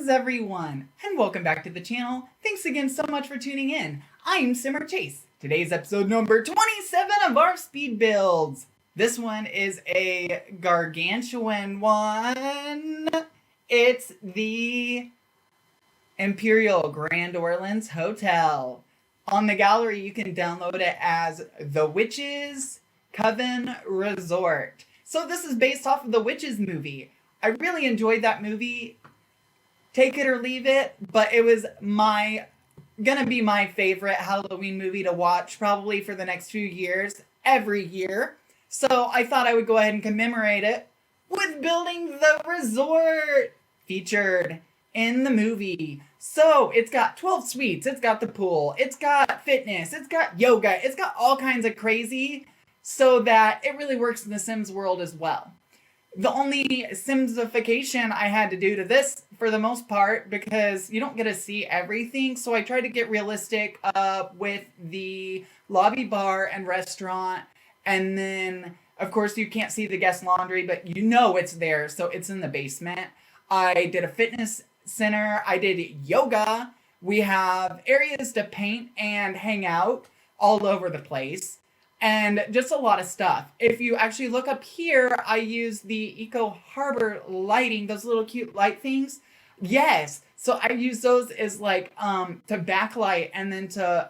Greetings everyone, and welcome back to the channel. Thanks again so much for tuning in. I'm Simmer Chase. Today's episode number 27 of our speed builds. This one is a gargantuan one. It's the Imperial Grand Orleans Hotel. On the gallery, you can download it as The Witches Coven Resort. So this is based off of the Witches movie. I really enjoyed that movie. Take it or leave it, but it was gonna be my favorite Halloween movie to watch probably for the next few years, every year. So I thought I would go ahead and commemorate it with building the resort featured in the movie. So it's got 12 suites, it's got the pool, it's got fitness, it's got yoga, it's got all kinds of crazy, so that it really works in the Sims world as well. The only Simsification I had to do to this, for the most part, because you don't get to see everything, so I tried to get realistic with the lobby bar and restaurant, and then, of course, you can't see the guest laundry, but you know it's there, so it's in the basement. I did a fitness center, I did yoga, we have areas to paint and hang out all over the place. And just a lot of stuff. If you actually look up here, I use the Eco Harbor lighting, those little cute light things. Yes, so I use those as like to backlight and then to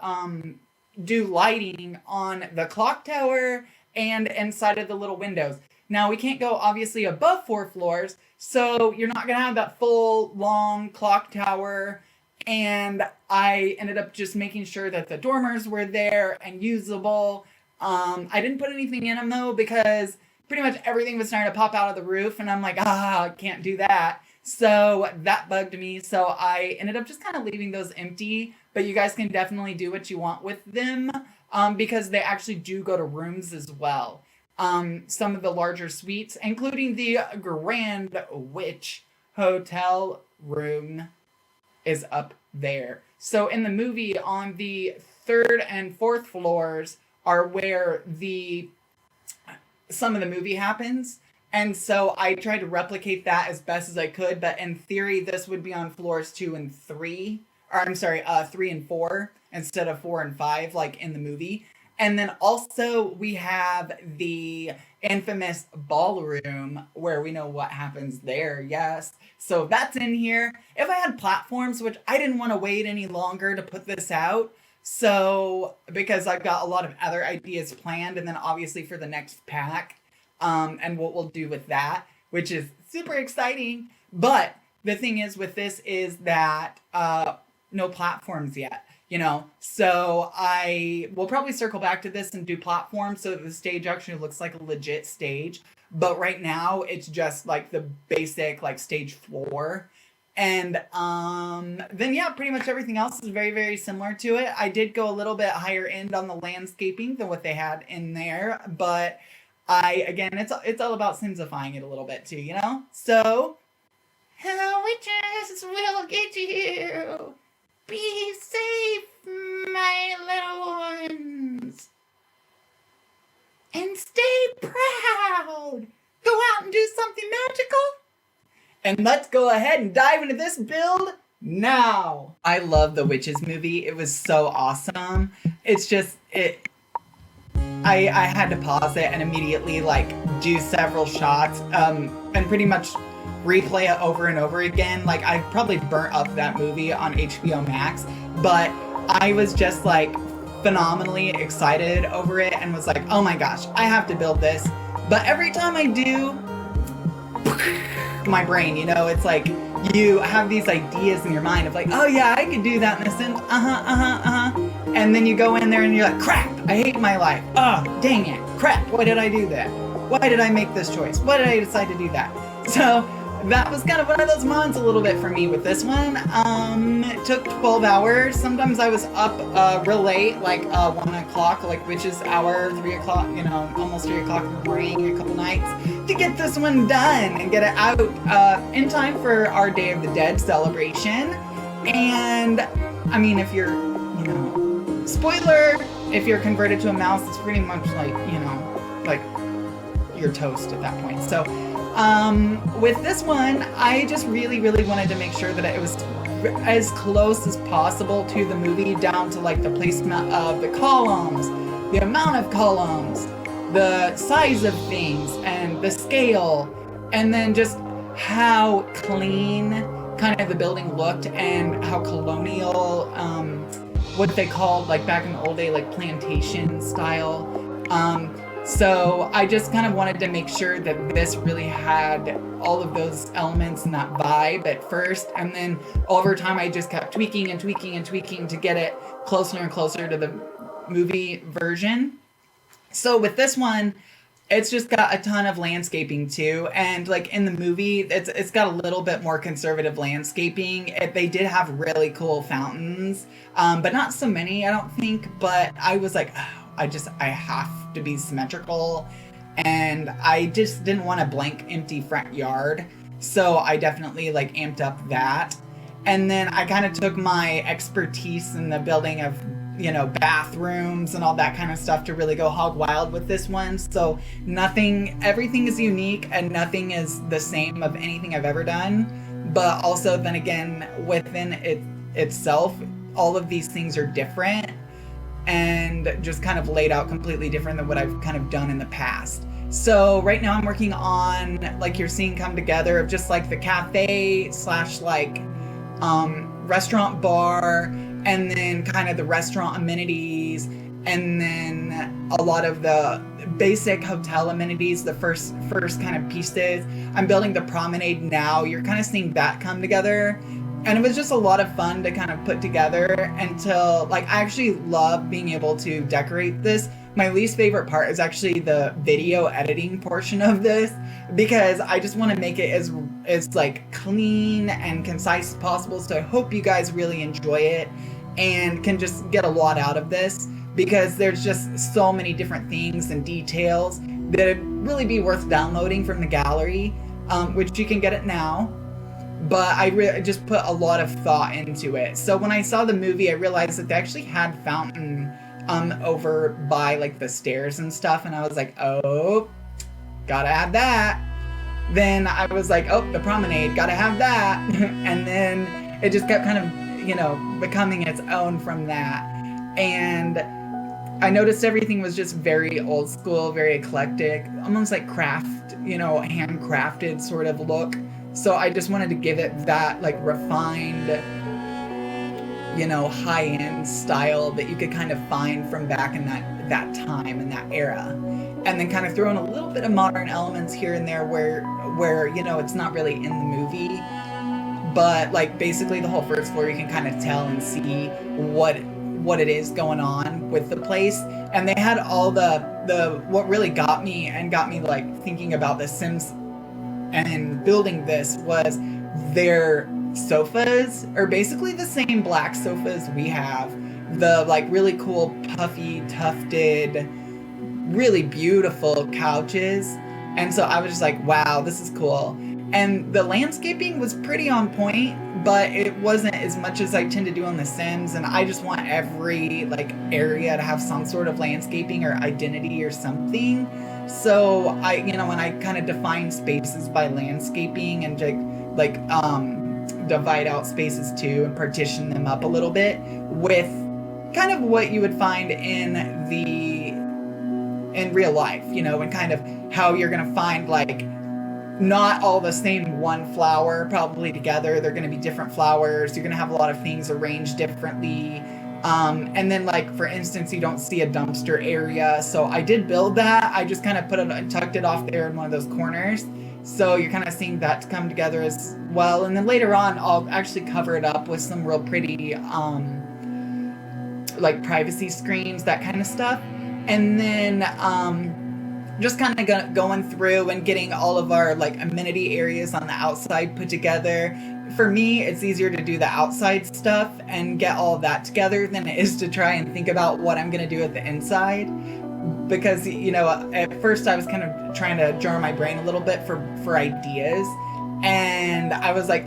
do lighting on the clock tower and inside of the little windows. Now we can't go obviously above 4 floors, so you're not gonna have that full long clock tower. And I ended up just making sure that the dormers were there and usable. I didn't put anything in them though, because pretty much everything was starting to pop out of the roof, and I'm like, I can't do that. So that bugged me. So I ended up just kind of leaving those empty, but you guys can definitely do what you want with them, because they actually do go to rooms as well. Some of the larger suites, including the Grand Witch Hotel room, is up there. So in the movie, on the 3rd and 4th floors are where some of the movie happens. And so I tried to replicate that as best as I could, but in theory, this would be on floors 2 and 3, or I'm sorry, 3 and 4 instead of 4 and 5, like in the movie. And then also we have the infamous ballroom where we know what happens there. Yes. So that's in here. If I had platforms, which I didn't want to wait any longer to put this out, so, because I've got a lot of other ideas planned, and then obviously for the next pack, and what we'll do with that, which is super exciting. But the thing is with this is that, no platforms yet, you know, so I will probably circle back to this and do platforms so that the stage actually looks like a legit stage. But right now it's just like the basic like stage floor. And then yeah, pretty much everything else is very, very similar to it. I did go a little bit higher end on the landscaping than what they had in there, but again, it's all about simplifying it a little bit too, you know? So, hello witches, we'll get you. Be safe, my little ones. And stay proud. Go out and do something magical. And let's go ahead and dive into this build now. I love the Witches movie. It was so awesome. It's just, I had to pause it and immediately like do several shots and pretty much replay it over and over again. Like I probably burnt up that movie on HBO Max, but I was just like phenomenally excited over it and was like, oh my gosh, I have to build this. But every time I do, my brain, you know, it's like you have these ideas in your mind of like, oh yeah, I could do that in The Sims, and then you go in there and you're like, crap, I hate my life, oh dang it, crap, why did I do that? Why did I make this choice? Why did I decide to do that? So that was kind of one of those moments a little bit for me with this one. It took 12 hours. Sometimes I was up real late, like 1 o'clock, like Witches hour, 3 o'clock, you know, almost 3 o'clock in the morning a couple nights to get this one done and get it out in time for our Day of the Dead celebration. And I mean, if you're, you know, spoiler, if you're converted to a mouse, it's pretty much like, you know, like you're toast at that point. So With this one, I just really, really wanted to make sure that it was as close as possible to the movie, down to like the placement of the columns, the amount of columns, the size of things, and the scale, and then just how clean kind of the building looked, and how colonial, what they called, like back in the old day, like plantation style. So I just kind of wanted to make sure that this really had all of those elements and that vibe at first. And then over time, I just kept tweaking and tweaking and tweaking to get it closer and closer to the movie version. So with this one, it's just got a ton of landscaping too. And like in the movie, it's got a little bit more conservative landscaping. They did have really cool fountains, but not so many, I don't think. But I was like, oh, I have to be symmetrical, and I just didn't want a blank empty front yard, so I definitely like amped up that. And then I kind of took my expertise in the building of, you know, bathrooms and all that kind of stuff to really go hog wild with this one. So everything is unique and nothing is the same of anything I've ever done, but also then again within it itself, all of these things are different and just kind of laid out completely different than what I've kind of done in the past. So right now I'm working on, like you're seeing come together, of just like the cafe slash like restaurant bar, and then kind of the restaurant amenities, and then a lot of the basic hotel amenities, the first kind of pieces. I'm building the promenade now. You're kind of seeing that come together. And it was just a lot of fun to kind of put together until, like, I actually love being able to decorate this. My least favorite part is actually the video editing portion of this, because I just want to make it as like clean and concise as possible. So I hope you guys really enjoy it and can just get a lot out of this, because there's just so many different things and details that'd really be worth downloading from the gallery, which you can get it now. But I just put a lot of thought into it. So when I saw the movie, I realized that they actually had fountain over by like the stairs and stuff, and I was like, oh, gotta have that. Then I was like, oh, the promenade, gotta have that. And then it just kept kind of, you know, becoming its own from that. And I noticed everything was just very old school, very eclectic, almost like craft, you know, handcrafted sort of look. So I just wanted to give it that like refined, you know, high-end style that you could kind of find from back in that time and that era. And then kind of throw in a little bit of modern elements here and there where you know, it's not really in the movie, but like basically the whole first floor you can kind of tell and see what it is going on with the place. And they had all the what really got me like thinking about The Sims and building this was their sofas are basically the same black sofas we have. The like really cool puffy tufted, really beautiful couches. And so I was just like, wow, this is cool. And the landscaping was pretty on point, but it wasn't as much as I tend to do on The Sims. And I just want every like area to have some sort of landscaping or identity or something. So I, you know, when I kind of define spaces by landscaping and like divide out spaces too and partition them up a little bit with kind of what you would find in real life, you know, and kind of how you're going to find like not all the same one flower probably together. They're going to be different flowers. You're going to have a lot of things arranged differently. And then like, for instance, you don't see a dumpster area. So I did build that. I just kind of tucked it off there in one of those corners. So you're kind of seeing that come together as well. And then later on, I'll actually cover it up with some real pretty, like privacy screens, that kind of stuff. And then, just kind of going through and getting all of our like amenity areas on the outside put together. For me, it's easier to do the outside stuff and get all of that together than it is to try and think about what I'm going to do at the inside. Because, you know, at first I was kind of trying to jar my brain a little bit for ideas. And I was like,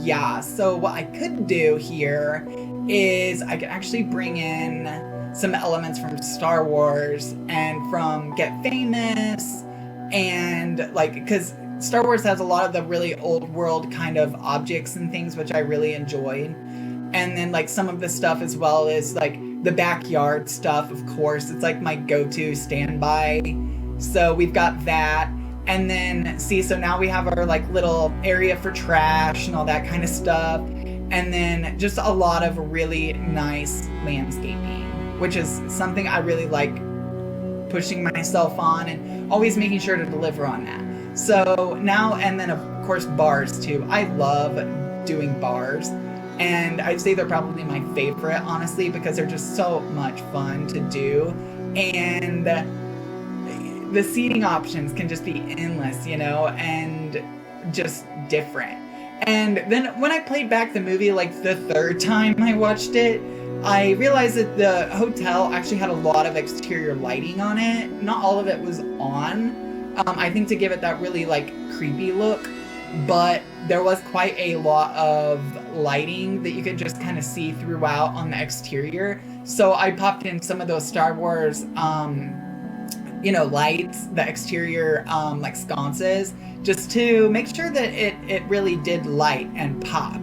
yeah. So what I could do here is I could actually bring in some elements from Star Wars and from Get Famous And like, because Star Wars has a lot of the really old world kind of objects and things, which I really enjoyed. And then like some of the stuff as well is like the backyard stuff, of course. It's like my go-to standby. So we've got that. And then see, so now we have our like little area for trash and all that kind of stuff. And then just a lot of really nice landscaping, which is something I really like pushing myself on and always making sure to deliver on that. So now, and then of course bars too. I love doing bars, and I'd say they're probably my favorite, honestly, because they're just so much fun to do. And the seating options can just be endless, you know, and just different. And then when I played back the movie like the third time I watched it, I realized that the hotel actually had a lot of exterior lighting on it. Not all of it was on. I think to give it that really like creepy look, but there was quite a lot of lighting that you could just kind of see throughout on the exterior. So I popped in some of those Star Wars, you know, lights, the exterior like sconces, just to make sure that it really did light and pop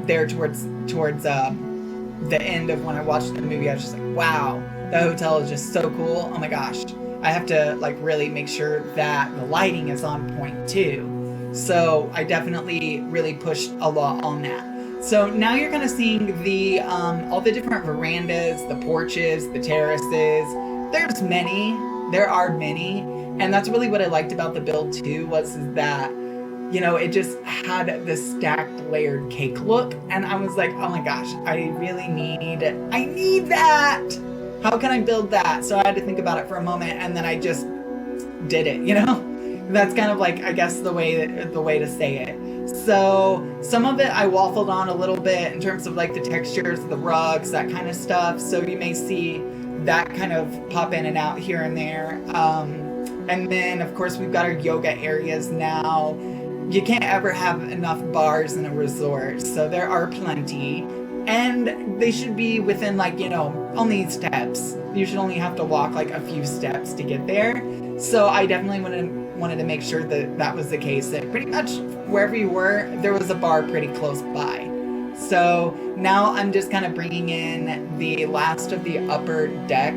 there towards the end of when I watched the movie. I was just like, wow, the hotel is just so cool. Oh my gosh, I have to like really make sure that the lighting is on point too. So I definitely really pushed a lot on that. So now you're kind of seeing the all the different verandas, the porches, the terraces. There are many, and that's really what I liked about the build too, was that, you know, it just had this stacked layered cake look, and I was like, oh my gosh, I need that. How can I build that? So I had to think about it for a moment, and then I just did it, you know? That's kind of like, I guess, the way to say it. So some of it I waffled on a little bit in terms of like the textures, the rugs, that kind of stuff. So you may see that kind of pop in and out here and there. And then of course we've got our yoga areas now. You can't ever have enough bars in a resort, so there are plenty. And they should be within like, you know, only steps. You should only have to walk like a few steps to get there. So I definitely wanted to make sure that that was the case, that pretty much wherever you were, there was a bar pretty close by. So now I'm just kind of bringing in the last of the upper deck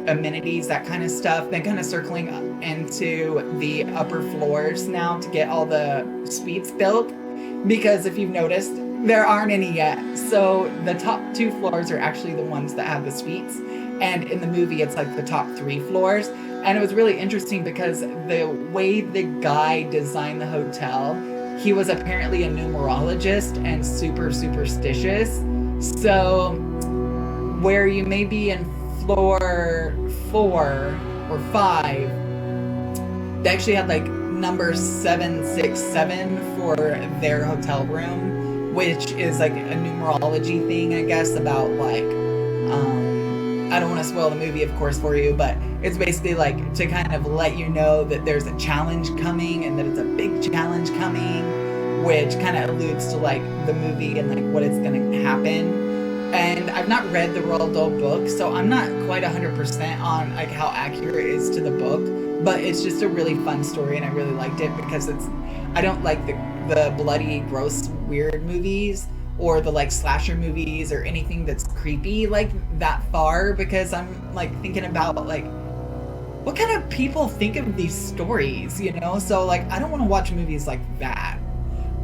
amenities, that kind of stuff, then kind of circling into the upper floors now to get all the suites built, because if you've noticed, there aren't any yet. So the top 2 floors are actually the ones that have the suites, and in the movie it's like the top 3 floors. And it was really interesting because the way the guy designed the hotel, he was apparently a numerologist and super superstitious. So where you may be in floor 4 or 5, they actually had like number 767 for their hotel room, which is like a numerology thing, I guess, about like I don't want to spoil the movie, of course, for you, but it's basically like to kind of let you know that there's a challenge coming and that it's a big challenge coming, which kind of alludes to like the movie and like what it's going to happen. And I've not read the Roald Dahl book, so I'm not quite 100% on like how accurate it is to the book, but it's just a really fun story, and I really liked it because I don't like the bloody, gross, weird movies, or the like slasher movies, or anything that's creepy like that far, because I'm like thinking about like, what kind of people think of these stories, you know? So like, I don't want to watch movies like that.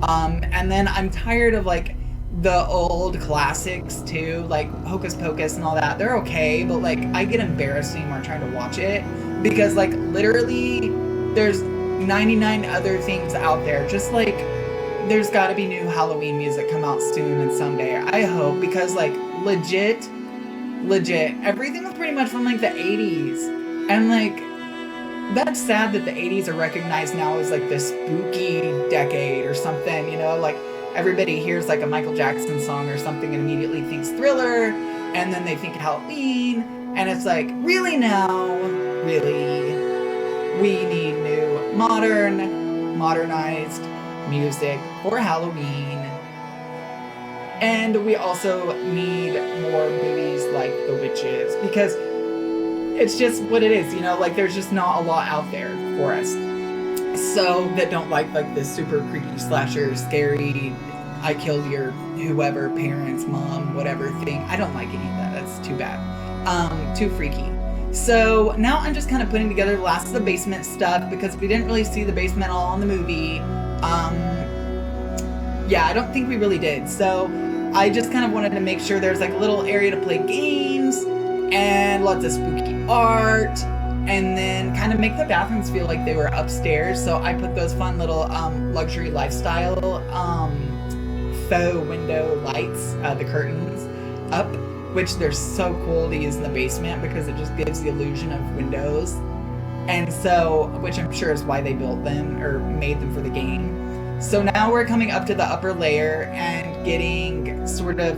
And then I'm tired of like the old classics too, like Hocus Pocus and all that. They're okay, but like I get embarrassed anymore trying to watch it, because like literally there's 99 other things out there. Just like there's got to be new Halloween music come out soon and someday, I hope, because like legit everything was pretty much from like the 80s, and like that's sad that the 80s are recognized now as like this spooky decade or something, you know? Like everybody hears like a Michael Jackson song or something and immediately thinks Thriller, and then they think Halloween, and it's like, really now? Really? We need new modernized music for Halloween. And we also need more movies like The Witches, because it's just what it is, you know, like there's just not a lot out there for us. So that don't like this super creepy slasher, scary, I killed your whoever, parents, mom, whatever thing. I don't like any of that. That's too bad. Too freaky. So now I'm just kind of putting together the last of the basement stuff because we didn't really see the basement all in the movie. Yeah, I don't think we really did. So I just kind of wanted to make sure there's like a little area to play games and lots of spooky art, and then kind of make the bathrooms feel like they were upstairs. So I put those fun little luxury lifestyle faux window lights, the curtains up, which they're so cool to use in the basement because it just gives the illusion of windows. And so, which I'm sure is why they built them or made them for the game. So now we're coming up to the upper layer and getting sort of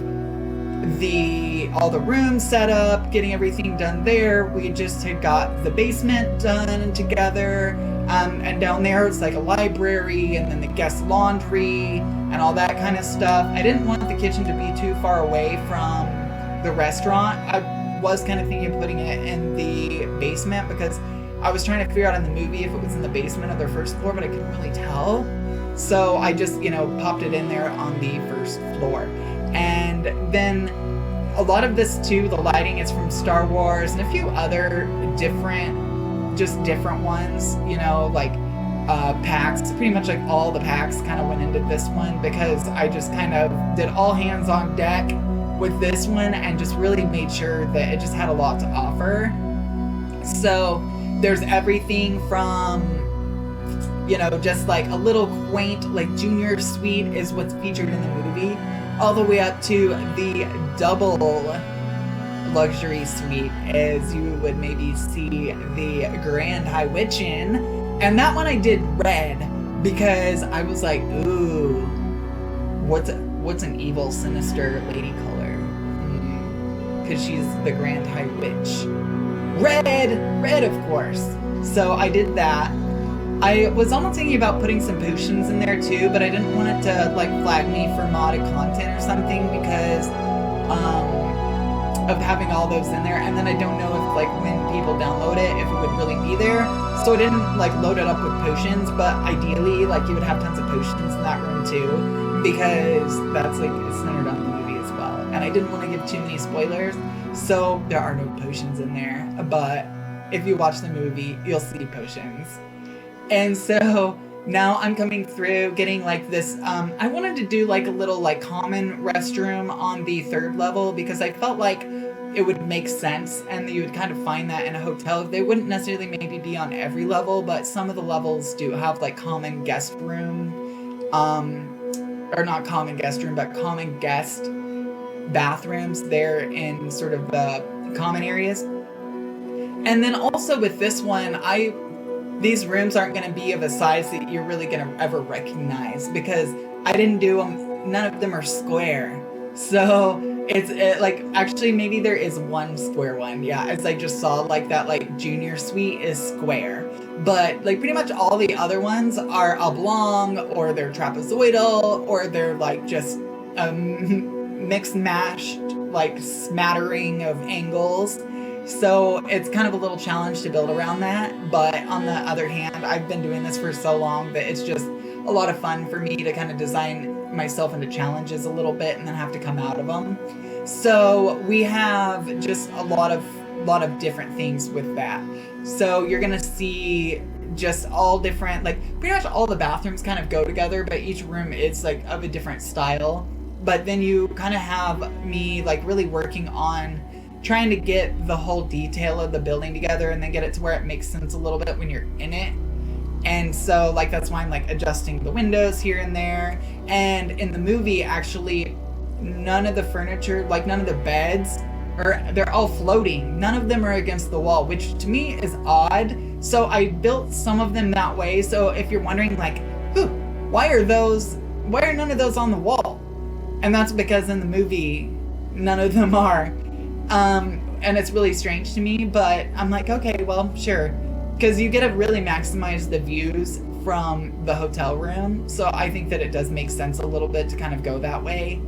all the rooms set up, getting everything done there. We just had got the basement done together, and down there it's like a library and then the guest laundry and all that kind of stuff. I didn't want the kitchen to be too far away from the restaurant. I was kind of thinking of putting it in the basement because I was trying to figure out in the movie if it was in the basement or the first floor, but I couldn't really tell. So I just, popped it in there on the first floor. And then a lot of this too, the lighting is from Star Wars and a few other different ones, like packs. Pretty much like all the packs kind of went into this one because I just kind of did all hands on deck with this one and just really made sure that it just had a lot to offer. So there's everything from just like a little quaint, like junior suite is what's featured in the movie, all the way up to the double luxury suite as you would maybe see the Grand High Witch in. And that one I did red because I was like, ooh, what's an evil, sinister lady color? Because she's the Grand High Witch. Red, of course. So I did that. I was almost thinking about putting some potions in there too, but I didn't want it to like flag me for modded content or something because of having all those in there. And then I don't know if like when people download it, if it would really be there. So I didn't like load it up with potions, but ideally like you would have tons of potions in that room too, because that's like centered on the movie as well. And I didn't want to give too many spoilers, so there are no potions in there. But if you watch the movie, you'll see potions. And so now I'm coming through getting like this, I wanted to do like a little like common restroom on the third level because I felt like it would make sense and you would kind of find that in a hotel. They wouldn't necessarily maybe be on every level, but some of the levels do have like common guest room, or not common guest room, but common guest bathrooms there in sort of the common areas. And then also with this one, these rooms aren't going to be of a size that you're really going to ever recognize because I didn't do them. None of them are square. So it's like, actually maybe there is one square one. Yeah. As I just saw, like that, like junior suite is square, but like pretty much all the other ones are oblong or they're trapezoidal or they're like just mixed mashed, like smattering of angles. So it's kind of a little challenge to build around that. But on the other hand, I've been doing this for so long that it's just a lot of fun for me to kind of design myself into challenges a little bit and then have to come out of them. So we have just a lot of different things with that. So you're going to see just all different, like pretty much all the bathrooms kind of go together, but each room is like of a different style. But then you kind of have me like really working on trying to get the whole detail of the building together and then get it to where it makes sense a little bit when you're in it. And so like that's why I'm like adjusting the windows here and there. And in the movie, actually, none of the furniture, like none of the beds, they're all floating. None of them are against the wall, which to me is odd. So I built some of them that way. So if you're wondering like, why are none of those on the wall? And that's because in the movie, none of them are. And it's really strange to me, but I'm like, okay, well, sure. Because you get to really maximize the views from the hotel room. So I think that it does make sense a little bit to kind of go that way.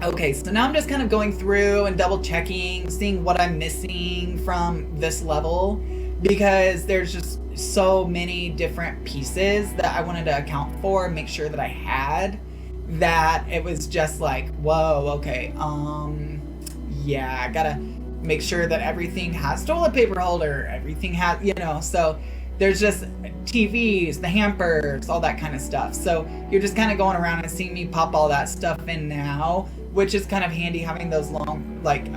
Okay, so now I'm just kind of going through and double checking, seeing what I'm missing from this level, because there's just so many different pieces that I wanted to account for, make sure that I had, that it was just like, whoa, okay, yeah, I gotta make sure that everything has toilet paper holder, everything has, so there's just TVs, the hampers, all that kind of stuff. So you're just kind of going around and seeing me pop all that stuff in now, which is kind of handy having those long, like,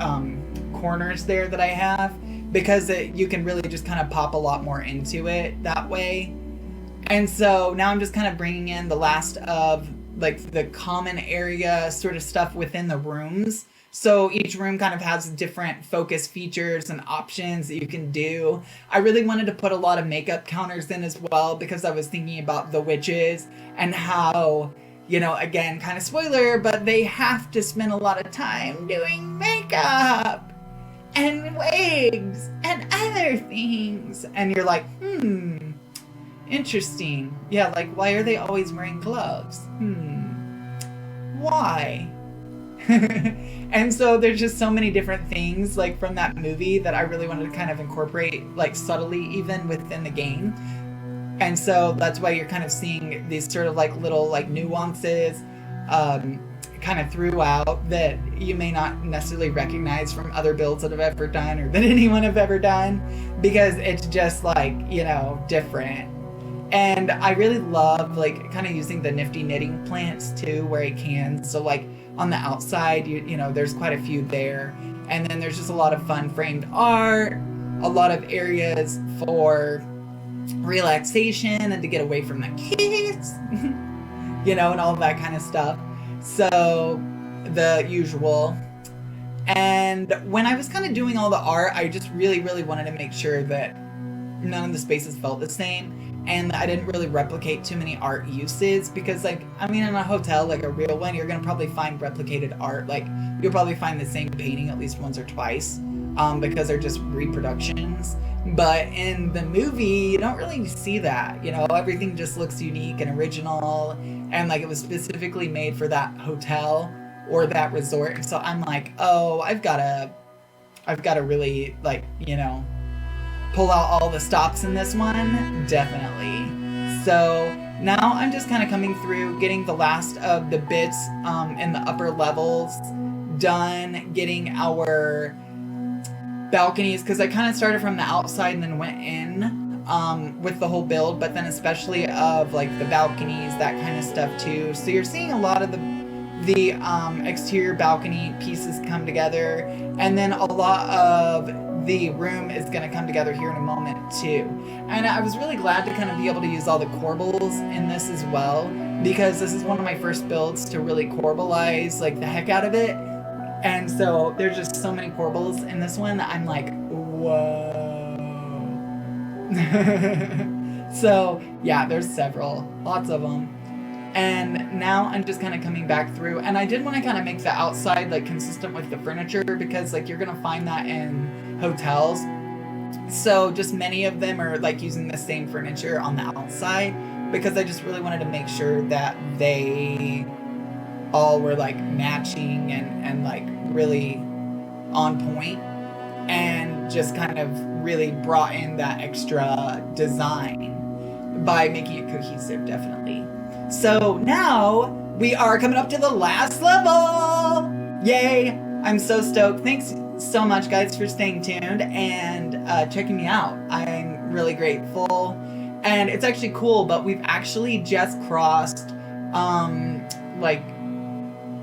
corners there that I have, because you can really just kind of pop a lot more into it that way. And so now I'm just kind of bringing in the last of, like, the common area sort of stuff within the rooms. So each room kind of has different focus features and options that you can do. I really wanted to put a lot of makeup counters in as well, because I was thinking about the witches and how, again, kind of spoiler, but they have to spend a lot of time doing makeup and wigs and other things. And you're like, interesting. Yeah, like, why are they always wearing gloves? Why? And so there's just so many different things, like, from that movie that I really wanted to kind of incorporate, like, subtly even within the game. And so that's why you're kind of seeing these sort of, like, little, like, nuances kind of throughout that you may not necessarily recognize from other builds that I've ever done, or that anyone have ever done, because it's just, like, different. And I really love, like, kind of using the nifty knitting plants too, where I can. So, like, on the outside, you know, there's quite a few there. And then there's just a lot of fun framed art, a lot of areas for relaxation and to get away from the kids, and all of that kind of stuff. So, the usual. And when I was kind of doing all the art, I just really, really wanted to make sure that none of the spaces felt the same. And I didn't really replicate too many art uses, because, like, I mean, in a hotel, like a real one, you're going to probably find replicated art. Like, you'll probably find the same painting at least once or twice, because they're just reproductions. But in the movie, you don't really see that, everything just looks unique and original, and, like, it was specifically made for that hotel or that resort. So I'm like, oh, I've got to really, like, pull out all the stops in this one, definitely. So now I'm just kind of coming through, getting the last of the bits in the upper levels done, getting our balconies, because I kind of started from the outside and then went in with the whole build, but then especially of, like, the balconies, that kind of stuff too. So you're seeing a lot of the exterior balcony pieces come together, and then a lot of the room is going to come together here in a moment too. And I was really glad to kind of be able to use all the corbels in this as well, because this is one of my first builds to really corbelize, like, the heck out of it. And so there's just so many corbels in this one that I'm like, whoa. So yeah, there's several, lots of them. And now I'm just kind of coming back through, and I did want to kind of make the outside, like, consistent with the furniture, because, like, you're gonna find that in hotels. So just many of them are, like, using the same furniture on the outside, because I just really wanted to make sure that they all were, like, matching and like really on point, and just kind of really brought in that extra design by making it cohesive, definitely. So now we are coming up to the last level. Yay! I'm so stoked. Thanks so much, guys, for staying tuned and checking me out. I'm really grateful. And it's actually cool, but we've actually just crossed like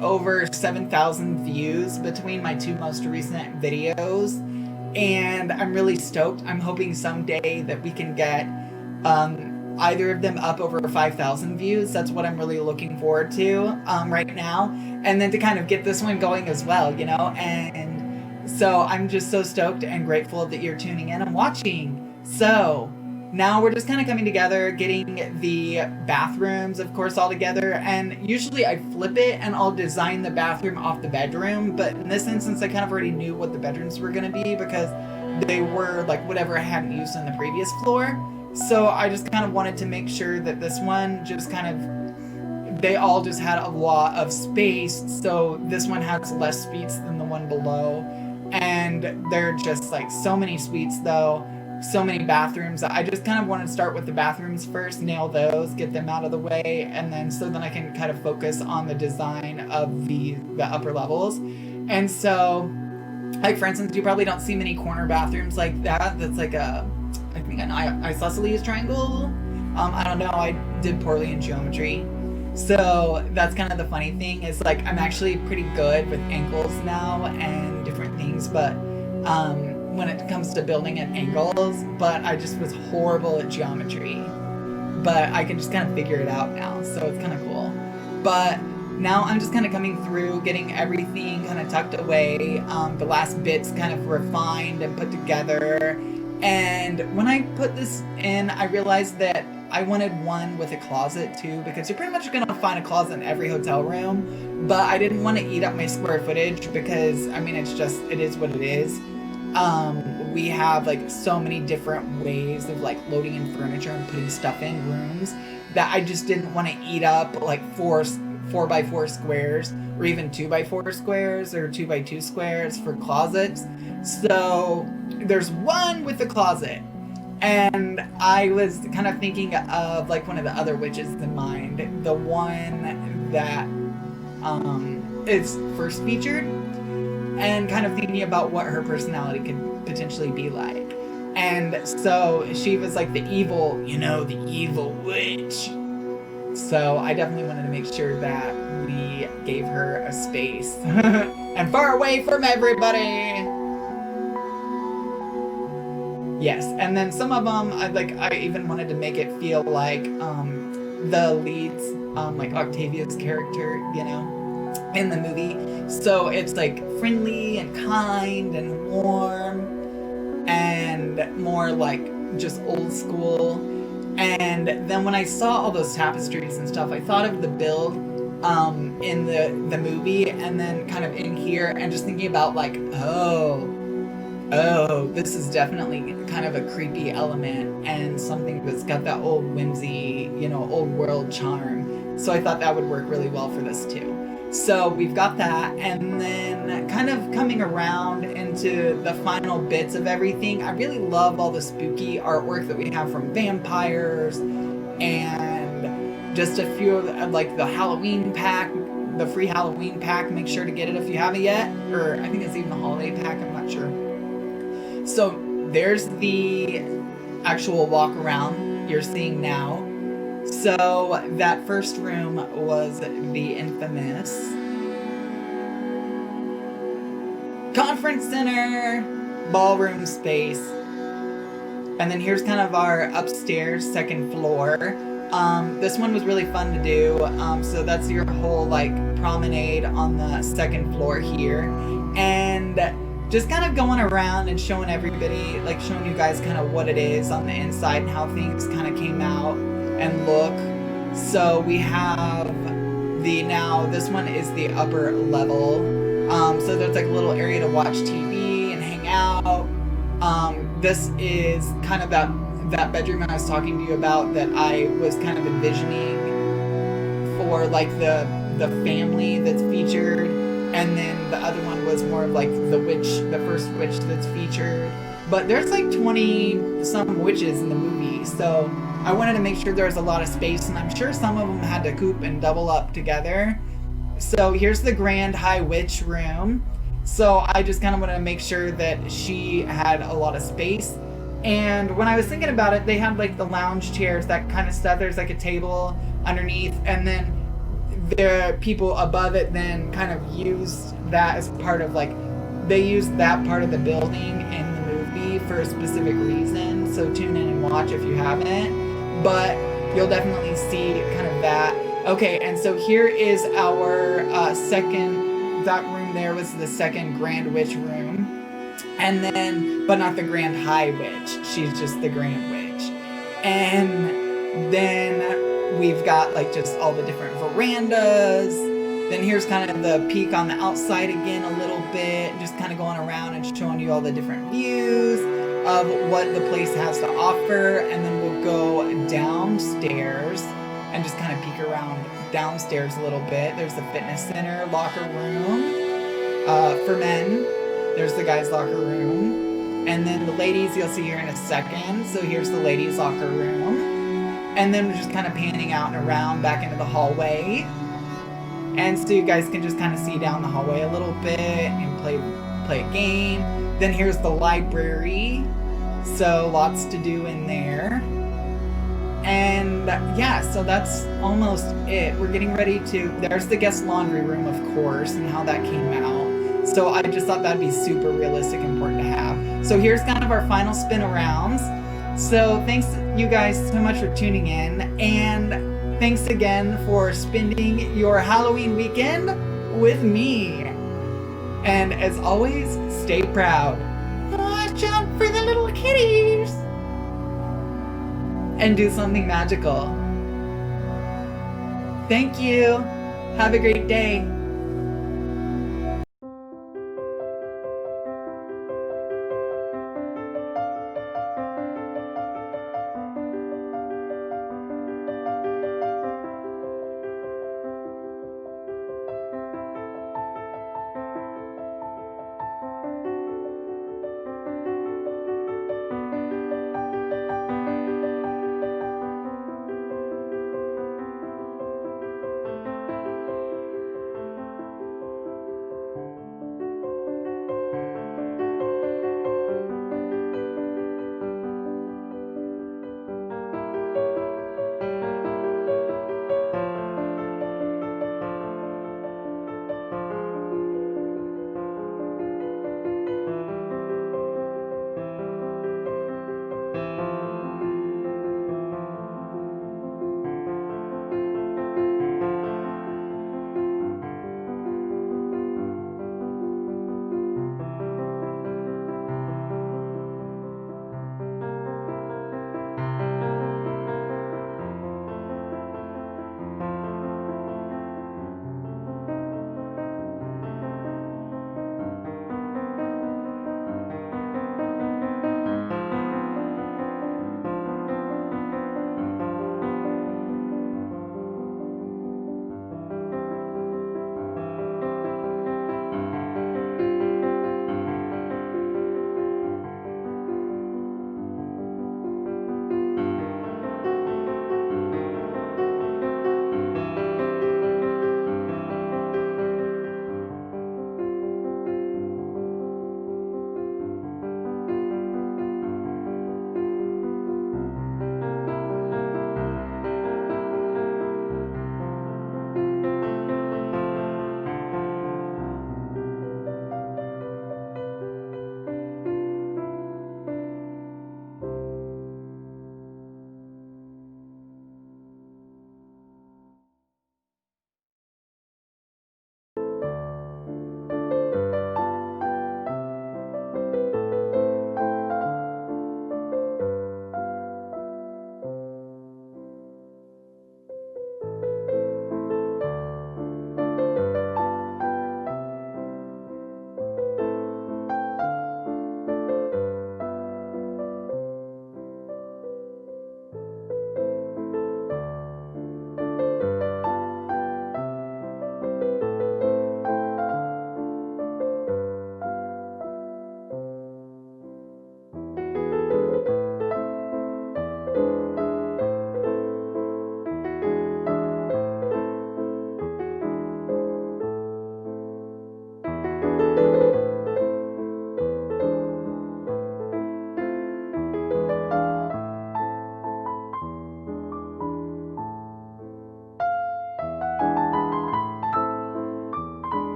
over 7,000 views between my two most recent videos, and I'm really stoked. I'm hoping someday that we can get either of them up over 5,000 views. That's what I'm really looking forward to right now, and then to kind of get this one going as well, and so I'm just so stoked and grateful that you're tuning in and watching. So now we're just kind of coming together, getting the bathrooms, of course, all together. And usually I flip it and I'll design the bathroom off the bedroom. But in this instance, I kind of already knew what the bedrooms were going to be, because they were like whatever I hadn't used on the previous floor. So I just kind of wanted to make sure that this one just kind of they all just had a lot of space. So this one has less suites than the one below. And they're just like so many suites though, so many bathrooms. I just kind of want to start with the bathrooms first, nail those, get them out of the way, and then I can kind of focus on the design of the upper levels. And so, like for instance, you probably don't see many corner bathrooms like that. That's like I think an isosceles triangle. I don't know. I did poorly in geometry. So that's kind of the funny thing is like I'm actually pretty good with angles now and different things, but when it comes to building at angles, but I just was horrible at geometry. But I can just kind of figure it out now, so it's kind of cool. But now I'm just kind of coming through, getting everything kind of tucked away, the last bits kind of refined and put together. And when I put this in, I realized that I wanted one with a closet too, because you're pretty much going to find a closet in every hotel room, but I didn't want to eat up my square footage because, I mean, it is what it is. We have like so many different ways of like loading in furniture and putting stuff in rooms that I just didn't want to eat up like 4x4 squares or even 2x4 squares or 2x2 squares for closets. So there's one with a closet. And I was kind of thinking of like one of the other witches in mind, the one that is first featured, and kind of thinking about what her personality could potentially be like. And so she was like the evil witch. So I definitely wanted to make sure that we gave her a space and far away from everybody. Yes, and then some of them, I even wanted to make it feel like the leads, like Octavia's character, in the movie. So it's like friendly and kind and warm and more like just old school. And then when I saw all those tapestries and stuff, I thought of the build in the movie and then kind of in here and just thinking about like, oh, this is definitely kind of a creepy element and something that's got that old whimsy, old world charm. So I thought that would work really well for this too. So we've got that, and then kind of coming around into the final bits of everything, I really love all the spooky artwork that we have from vampires and just a few of like the Halloween pack, the free Halloween pack. Make sure to get it if you haven't yet, or I think it's even the holiday pack, I'm not sure. So there's the actual walk around you're seeing now. So that first room was the infamous conference center ballroom space. And then here's kind of our upstairs second floor. This one was really fun to do. So that's your whole like promenade on the second floor here. And just kind of going around and showing everybody, like showing you guys kind of what it is on the inside and how things kind of came out and look. So we have this one is the upper level. So there's like a little area to watch TV and hang out. This is kind of that bedroom I was talking to you about that I was kind of envisioning for like the family that's featured. And then the other one was more of like the first witch that's featured. But there's like 20 some witches in the movie, so I wanted to make sure there was a lot of space, and I'm sure some of them had to coop and double up together. So here's the Grand High Witch room. So I just kind of wanted to make sure that she had a lot of space. And when I was thinking about it, they had like the lounge chairs, that kind of stuff. There's like a table underneath, and then the people above it then kind of used that as part of like, they used that part of the building in the movie for a specific reason. So tune in and watch if you haven't, but you'll definitely see kind of that. Okay, and so here is our that room there was the second Grand Witch room. And then, but not the Grand High Witch, she's just the Grand Witch. And then we've got like just all the different verandas. Then here's kind of the peek on the outside again a little bit, just kind of going around and showing you all the different views of what the place has to offer. And then we'll go downstairs and just kind of peek around downstairs a little bit. There's the fitness center, locker room. For men, there's the guys' locker room. And then the ladies you'll see here in a second. So here's the ladies' locker room. And then we're just kind of panning out and around back into the hallway. And so you guys can just kind of see down the hallway a little bit and play a game. Then here's the library. So lots to do in there. And yeah, so that's almost it. We're getting ready to, there's the guest laundry room, of course, and how that came out. So I just thought that'd be super realistic and important to have. So here's kind of our final spin arounds. So thanks you guys so much for tuning in, and thanks again for spending your Halloween weekend with me. And as always, stay proud. Watch out for the little kitties. And do something magical. Thank you. Have a great day.